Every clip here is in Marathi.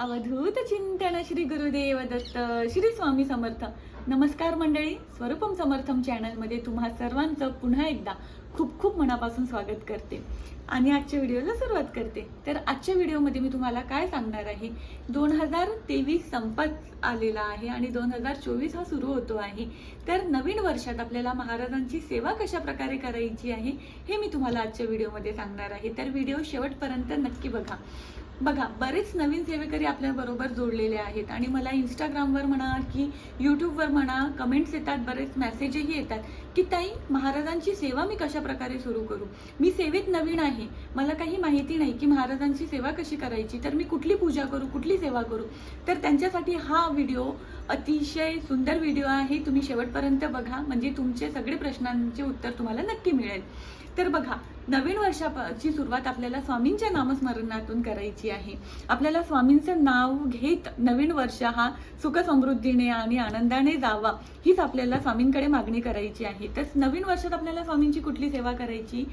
अवधूत चिंतन श्री गुरुदेव दत्त श्री स्वामी समर्थ. नमस्कार मंडळी, स्वरूपम समर्थम चॅनलमध्ये तुम्हा सर्वांचं पुन्हा एकदा खूप खूप मनापासून स्वागत करते आणि आजच्या व्हिडिओला सुरुवात करते. तर आजच्या व्हिडिओमध्ये मी तुम्हाला काय सांगणार आहे, 2023 संपत आलेला आहे आणि 2024 हा सुरू होतो आहे. तर नवीन वर्षात आपल्याला महाराजांची सेवा कशा प्रकारे करायची आहे हे मी तुम्हाला आजच्या व्हिडिओमध्ये सांगणार आहे. तर व्हिडिओ शेवटपर्यंत नक्की बघा. बरेच नवीन सेवेकरी आपल्या बरोबर जोडलेले आहेत आणि मला इंस्टाग्रामवर म्हणा की यूट्यूबवर म्हणा कमेंट्स येतात, बरेच मेसेजही येतात की ताई, महाराजांची सेवा मी कशा प्रकारे सुरू करू. मी सेवेत नवीन आहे, मला काही माहिती नाही की महाराजांची सेवा कशी करायची, तर मी कुठली पूजा करू, कुठली सेवा करू. तर त्यांच्यासाठी हा व्हिडिओ अतिशय सुंदर व्हिडिओ आहे. तुम्ही शेवटपर्यंत बघा, म्हणजे तुमचे सगळे प्रश्नांचे उत्तर तुम्हाला नक्की मिळेल. तर बघा, नवीन वर्षाची सुरुवात आपल्याला स्वामींच्या नामस्मरणातून करायची आहे. आपल्याला स्वामींचं नाव घेत नवीन वर्ष हा सुख समृद्धीने आणि आनंदाने जावा, हीच आपल्याला स्वामींकडे मागणी करायची आहे. तर नवीन वर्षात आपल्याला स्वामींची कुठली सेवा करायची,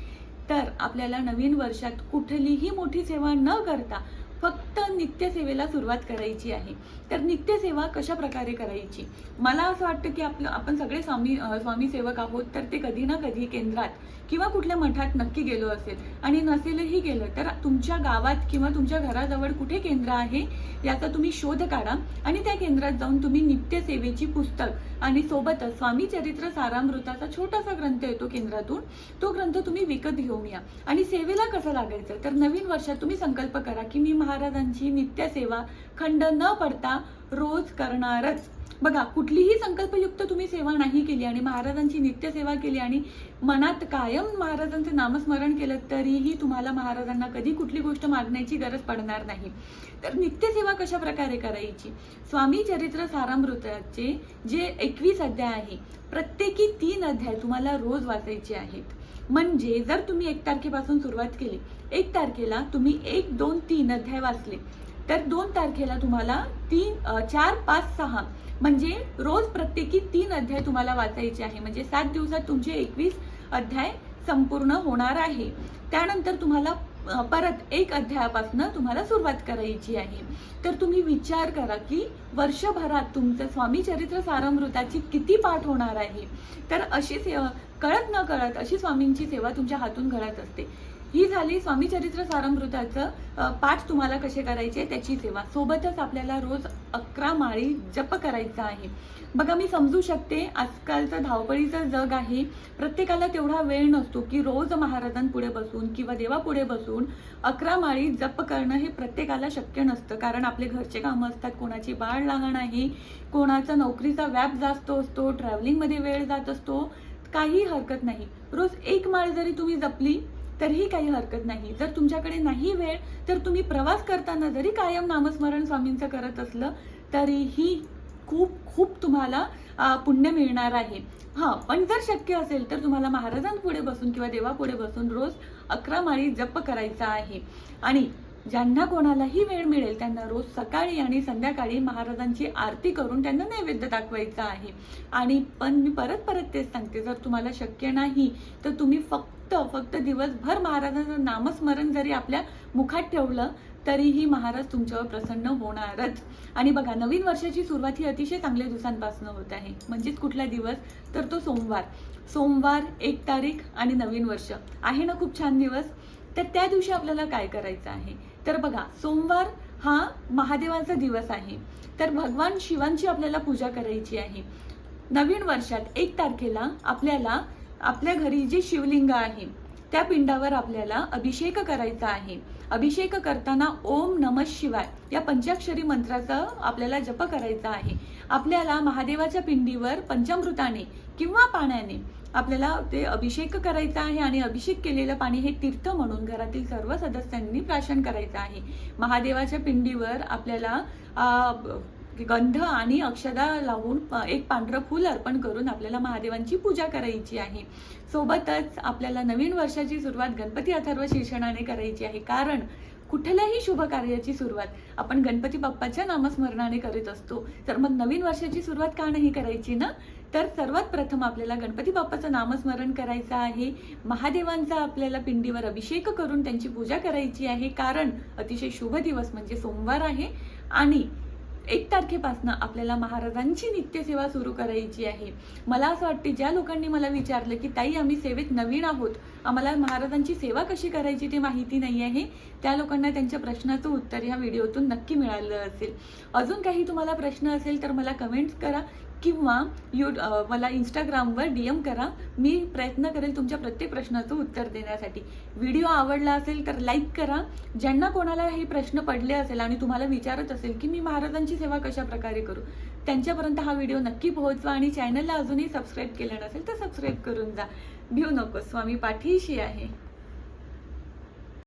तर आपल्याला नवीन वर्षात कुठलीही मोठी सेवा न करता फक्त नित्यसेवेला सुरुवात करायची आहे. तर नित्यसेवा कशा प्रकारे करायची, मला असं वाटतं की आपण सगळे स्वामी सेवक आहोत. तर ते कधी ना कधी केंद्रात किंवा कुठल्या मठात नक्की गेलो असेल आणि नसेलही गेलं तर तुमच्या गावात किंवा तुमच्या घराजवळ कुठे केंद्र आहे याचा तुम्ही शोध काढा आणि त्या केंद्रात जाऊन तुम्ही नित्यसेवेची पुस्तक आणि सोबतच स्वामी चरित्र सारामृताचा छोटासा ग्रंथ येतो केंद्रातून, तो ग्रंथ तुम्ही विकत घेऊन या. आणि सेवेला कसं लागायचं, तर नवीन वर्षात तुम्ही संकल्प करा की मी महाराजांची नित्यसेवा खंड न पडता रोज करणारच. बघा, कुठलीही संकल्पयुक्त तुम्ही सेवा नाही केली आणि महाराजांची नित्यसेवा केली आणि मनात कायम महाराजांचे नामस्मरण केलं तरीही तुम्हाला महाराजांना कधी कुठली गोष्ट मागण्याची गरज पडणार नाही. तर नित्यसेवा कशा प्रकारे करायची, स्वामी चरित्र सारामृताचे जे 21 अध्याय आहे, प्रत्येकी 3 अध्याय तुम्हाला रोज वाचायचे आहेत. म्हणजे जर तुम्ही 1 तारखेपासून सुरुवात केली, 1 तारखेला तुम्ही 1, 2, 3 अध्याय वाचले, तर 2 तारखेला तुम्हाला 4, 5, 6 म्हणजे रोज प्रत्येकी 3 अध्याय तुम्हाला वाचायचे आहे. म्हणजे 7 दिवसात तुमचे 21 अध्याय संपूर्ण होणार आहे. त्यानंतर तुम्हाला परत 1 अध्यायापासून तुम्हाला सुरुवात करायची आहे. तर तुम्ही विचार करा की वर्षभरात तुमचं स्वामी चरित्र सारामृताची किती पाठ होणार आहे. तर अशी कळत न कळत अशी स्वामींची सेवा तुमच्या हातून घडत असते. ही झाली स्वामी चरित्र सारामृताचं पाठ तुम्हाला कसे करायचे त्याची सेवा. सोबतच आपल्याला रोज 11 माळी जप करायचा आहे. बघा, मी समजू शकते आजकालचं धावपळीचं जग आहे, प्रत्येकाला तेवढा वेळ नसतो की रोज महाराजांपुढे बसून किंवा देवापुढे बसून 11 माळी जप करणं हे प्रत्येकाला शक्य नसतं. कारण आपले घरचे कामं असतात, कोणाची बाळ लहान आहे, कोणाचा नोकरीचा व्याप जास्त असतो, ट्रॅव्हलिंगमध्ये वेळ जात असतो. काही हरकत नाही, रोज 1 माळ जरी तुम्ही जपली तरीही काही हरकत नाही. जर तुमच्याकडे नाही वेळ तर तुम्ही प्रवास करताना जरी कायम नामस्मरण स्वामींचं करत असलं तरीही खूप खूप तुम्हाला पुण्य मिळणार आहे. पण जर शक्य असेल तर तुम्हाला महाराजांपुढे बसून किंवा देवापुढे बसून रोज 11 माळी जप करायचा आहे. आणि ज्यांना कोणालाही वेळ मिळेल त्यांना रोज सकाळी आणि संध्याकाळी महाराजांची आरती करून त्यांना नैवेद्य दाखवायचा आहे. आणि पण मी परत तेच सांगते, जर तुम्हाला शक्य नाही तर तुम्ही फक्त दिवसभर महाराजांचं नामस्मरण जरी आपल्या मुखात ठेवलं तरीही महाराज तुमच्यावर प्रसन्न होणारच. आणि बघा, नवीन वर्षाची सुरुवात ही अतिशय चांगल्या दिवसांपासून होत आहे. म्हणजेच कुठला दिवस, तर तो सोमवार 1 तारीख आणि नवीन वर्ष आहे ना, खूप छान दिवस. तर त्या दिवशी आपल्याला काय करायचं आहे, तर बघा, सोमवार हा महादेवाचा दिवस आहे. तर भगवान शिवांची आपल्याला पूजा करायची आहे. नवीन वर्षात 1 तारखेला आपल्याला आपल्या घरी जे शिवलिंग आहे त्या पिंडावर आपल्याला अभिषेक करायचा आहे. अभिषेक करताना ओम नमः शिवाय या पंचाक्षरी मंत्राचा आपल्याला जप करायचा आहे. आपल्याला महादेवाच्या पिंडीवर पंचामृताने किंवा पाण्याने आपल्याला ते अभिषेक करायचा आहे आणि अभिषेक केलेलं पाणी हे तीर्थ म्हणून घरातील सर्व सदस्यांनी प्राशन करायचं आहे. महादेवाच्या पिंडीवर आपल्याला गंध आणि अक्षदा लावून 1 पांढरं फूल अर्पण करून आपल्याला महादेवांची पूजा करायची आहे. सोबतच आपल्याला नवीन वर्षाची सुरुवात गणपती अथर्व शीर्षणाने करायची आहे. कारण कुठल्याही शुभ कार्याची सुरुवात आपण गणपती बाप्पाच्या नामस्मरणाने करीत असतो. तर मग नवीन वर्षाची सुरुवात का नाही करायची ना. तर सर्वात प्रथम आपल्याला गणपती बाप्पाचं नामस्मरण करायचं आहे. महादेवांचा आपल्याला पिंडीवर अभिषेक करून त्यांची पूजा करायची आहे. कारण अतिशय शुभ दिवस म्हणजे सोमवार आहे आणि 1 तारखेपासून आपल्याला महाराजांची नित्यसेवा सुरू करायची आहे. मला असं वाटते ज्या लोकांनी मला विचारलं की ताई आम्ही सेवेत नवीन आहोत, आम्हाला महाराजांची सेवा कशी करायची ते माहिती नाही आहे, त्या लोकांना त्यांच्या प्रश्नाचं उत्तर ह्या व्हिडिओतून नक्की मिळालं असेल. अजून काही तुम्हाला प्रश्न असेल तर मला कमेंट्स करा किंवा मला इंस्टाग्रामवर DM करा. मी प्रयत्न करेल तुमच्या प्रत्येक प्रश्नाचं उत्तर देण्यासाठी. व्हिडिओ आवडला असेल तर लाईक करा. ज्यांना कोणाला हे प्रश्न पडले असेल आणि तुम्हाला विचारत असेल की मी महाराजांची सेवा कशा प्रकारे करू, त्यांच्यापर्यंत हा व्हिडिओ नक्की पोहोचवा आणि चॅनलला अजूनही सबस्क्राईब केलं नसेल तर सबस्क्राईब करून जा. भिऊ नको, स्वामी पाठीशी आहे.